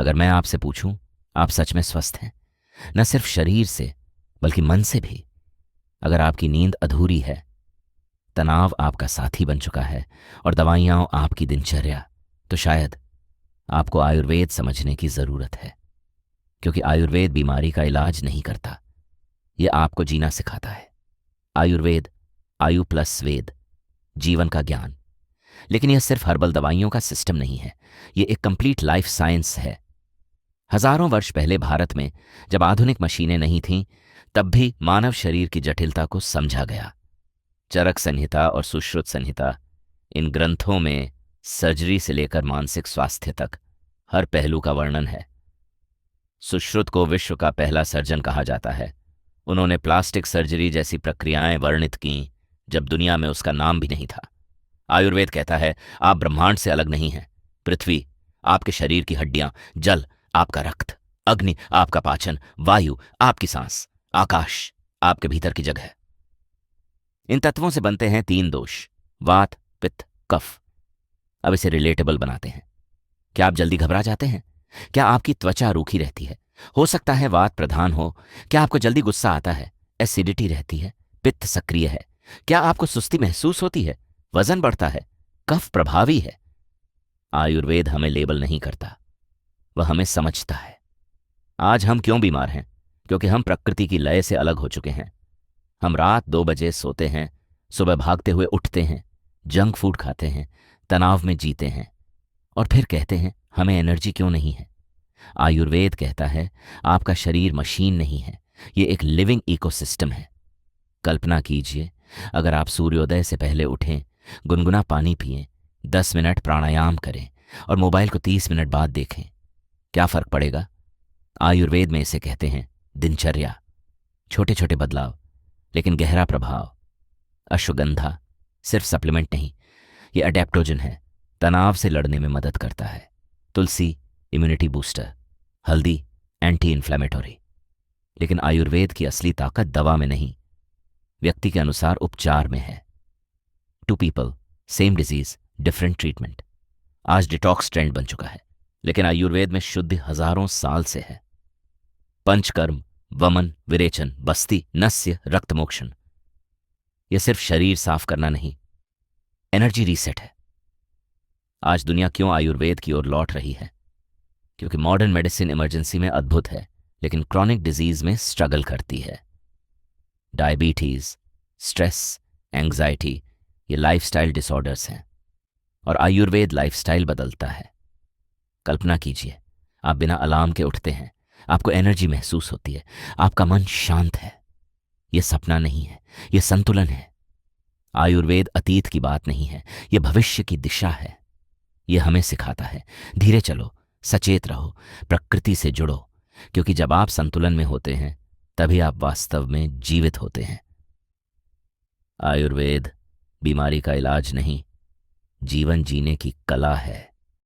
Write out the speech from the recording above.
अगर मैं आपसे पूछूं, आप सच में स्वस्थ हैं? न सिर्फ शरीर से बल्कि मन से भी। अगर आपकी नींद अधूरी है, तनाव आपका साथी बन चुका है और दवाइयां आपकी दिनचर्या, तो शायद आपको आयुर्वेद समझने की जरूरत है। क्योंकि आयुर्वेद बीमारी का इलाज नहीं करता, यह आपको जीना सिखाता है। आयुर्वेद, आयु प्लस वेद, जीवन का ज्ञान। लेकिन यह सिर्फ हर्बल दवाइयों का सिस्टम नहीं है, यह एक कंप्लीट लाइफ साइंस है। हजारों वर्ष पहले भारत में जब आधुनिक मशीनें नहीं थीं, तब भी मानव शरीर की जटिलता को समझा गया। चरक संहिता और सुश्रुत संहिता, इन ग्रंथों में सर्जरी से लेकर मानसिक स्वास्थ्य तक हर पहलू का वर्णन है। सुश्रुत को विश्व का पहला सर्जन कहा जाता है। उन्होंने प्लास्टिक सर्जरी जैसी प्रक्रियाएं वर्णित कीं जब दुनिया में उसका नाम भी नहीं था। आयुर्वेद कहता है, आप ब्रह्मांड से अलग नहीं हैं। पृथ्वी आपके शरीर की हड्डियां, जल आपका रक्त, अग्नि आपका पाचन, वायु आपकी सांस, आकाश आपके भीतर की जगह। इन तत्वों से बनते हैं तीन दोष, वात, पित्त, कफ। अब इसे रिलेटेबल बनाते हैं। क्या आप जल्दी घबरा जाते हैं? क्या आपकी त्वचा रूखी रहती है? हो सकता है वात प्रधान हो। क्या आपको जल्दी गुस्सा आता है? एसिडिटी रहती है? पित्त सक्रिय है? क्या आपको सुस्ती महसूस होती है? वजन बढ़ता है? कफ प्रभावी है? आयुर्वेद हमें लेबल नहीं करता, वह हमें समझता है। आज हम क्यों बीमार हैं? क्योंकि हम प्रकृति की लय से अलग हो चुके हैं। हम रात 2 बजे सोते हैं, सुबह भागते हुए उठते हैं, जंक फूड खाते हैं, तनाव में जीते हैं और फिर कहते हैं हमें एनर्जी क्यों नहीं है। आयुर्वेद कहता है, आपका शरीर मशीन नहीं है, ये एक लिविंग इकोसिस्टम है। कल्पना कीजिए, अगर आप सूर्योदय से पहले उठें, गुनगुना पानी पिएं, 10 मिनट प्राणायाम करें और मोबाइल को 30 मिनट बाद देखें, क्या फर्क पड़ेगा? आयुर्वेद में इसे कहते हैं दिनचर्या। छोटे छोटे बदलाव लेकिन गहरा प्रभाव। अश्वगंधा सिर्फ सप्लीमेंट नहीं, ये अडेप्टोजन है, तनाव से लड़ने में मदद करता है। तुलसी इम्यूनिटी बूस्टर, हल्दी एंटी इन्फ्लेमेटरी। लेकिन आयुर्वेद की असली ताकत दवा में नहीं, व्यक्ति के अनुसार उपचार में है। 2 people same disease different treatment. आज डिटॉक्स ट्रेंड बन चुका है, लेकिन आयुर्वेद में शुद्धि हजारों साल से है। पंचकर्म, वमन, विरेचन, बस्ती, नस्य, रक्तमोक्षण। यह सिर्फ शरीर साफ करना नहीं, एनर्जी रीसेट है। आज दुनिया क्यों आयुर्वेद की ओर लौट रही है? क्योंकि मॉडर्न मेडिसिन इमरजेंसी में अद्भुत है, लेकिन क्रॉनिक डिजीज में स्ट्रगल करती है। डायबिटीज, स्ट्रेस, एंग्जाइटी, ये लाइफस्टाइल डिसऑर्डर्स हैं और आयुर्वेद लाइफस्टाइल बदलता है। कल्पना कीजिए, आप बिना अलार्म के उठते हैं, आपको एनर्जी महसूस होती है, आपका मन शांत है। यह सपना नहीं है, यह संतुलन है। आयुर्वेद अतीत की बात नहीं है, यह भविष्य की दिशा है। यह हमें सिखाता है, धीरे चलो, सचेत रहो, प्रकृति से जुड़ो, क्योंकि जब आप संतुलन में होते हैं तभी आप वास्तव में जीवित होते हैं। आयुर्वेद बीमारी का इलाज नहीं, जीवन जीने की कला है।